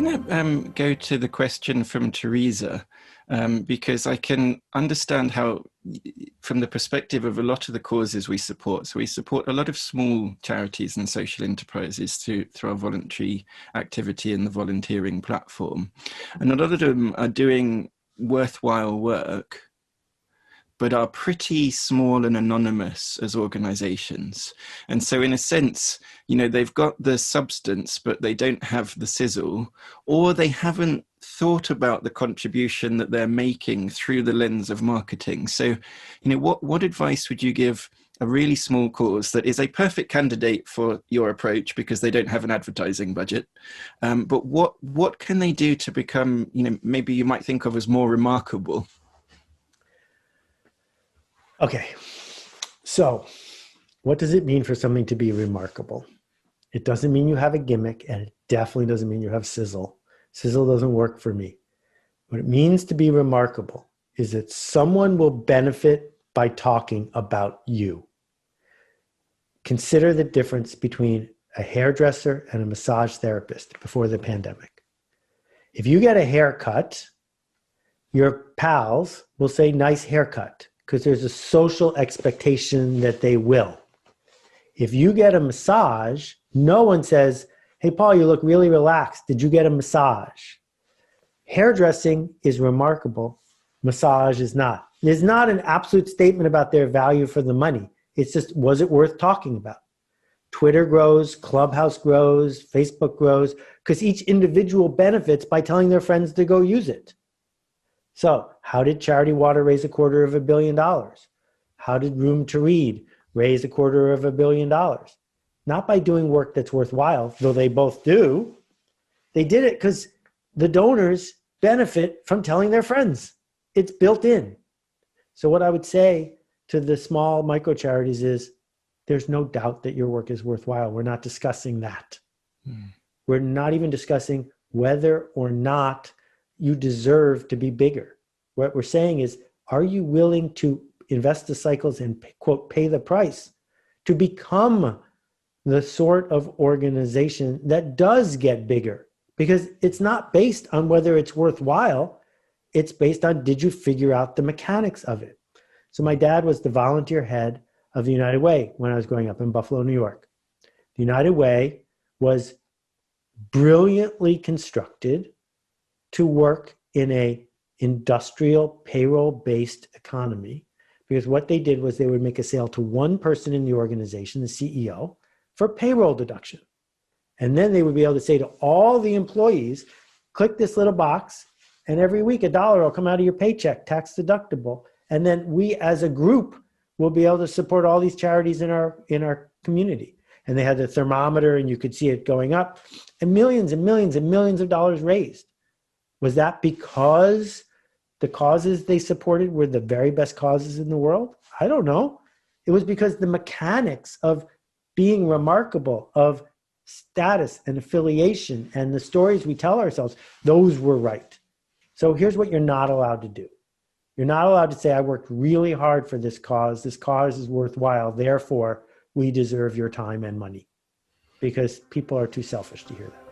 going to go to the question from Teresa, because I can understand how, from the perspective of a lot of the causes we support, so we support a lot of small charities and social enterprises through our voluntary activity in the volunteering platform. And a lot of them are doing worthwhile work, but are pretty small and anonymous as organizations. And so in a sense, you know, they've got the substance, but they don't have the sizzle, or they haven't thought about the contribution that they're making through the lens of marketing. So, you know, what advice would you give a really small cause that is a perfect candidate for your approach because they don't have an advertising budget? But what can they do to become, you know, maybe you might think of as more remarkable? Okay, so what does it mean for something to be remarkable? It doesn't mean you have a gimmick, and it definitely doesn't mean you have sizzle. Sizzle doesn't work for me. What it means to be remarkable is that someone will benefit by talking about you. Consider the difference between a hairdresser and a massage therapist before the pandemic. If you get a haircut, your pals will say, "Nice haircut," because there's a social expectation that they will. If you get a massage, no one says, "Hey, Paul, you look really relaxed. Did you get a massage?" Hairdressing is remarkable. Massage is not. There's not an absolute statement about their value for the money. It's just, was it worth talking about? Twitter grows, Clubhouse grows, Facebook grows, because each individual benefits by telling their friends to go use it. So how did Charity Water raise $250 million? How did Room to Read raise $250 million? Not by doing work that's worthwhile, though they both do. They did it because the donors benefit from telling their friends. It's built in. So what I would say to the small micro charities is, there's no doubt that your work is worthwhile. We're not discussing that. We're not even discussing whether or not you deserve to be bigger. What we're saying is, are you willing to invest the cycles and, quote, pay the price to become the sort of organization that does get bigger? Because it's not based on whether it's worthwhile. It's based on, did you figure out the mechanics of it? So my dad was the volunteer head of the United Way when I was growing up in Buffalo, New York. The United Way was brilliantly constructed to work in a industrial payroll-based economy, because what they did was they would make a sale to one person in the organization, the CEO, for payroll deduction. And then they would be able to say to all the employees, click this little box, and every week $1 will come out of your paycheck, tax deductible. And then we as a group will be able to support all these charities in our community. And they had the thermometer and you could see it going up, and millions and millions and millions of dollars raised. Was that because the causes they supported were the very best causes in the world? I don't know. It was because the mechanics of being remarkable, of status and affiliation and the stories we tell ourselves, those were right. So here's what you're not allowed to do. You're not allowed to say, I worked really hard for this cause is worthwhile, therefore we deserve your time and money. Because people are too selfish to hear that.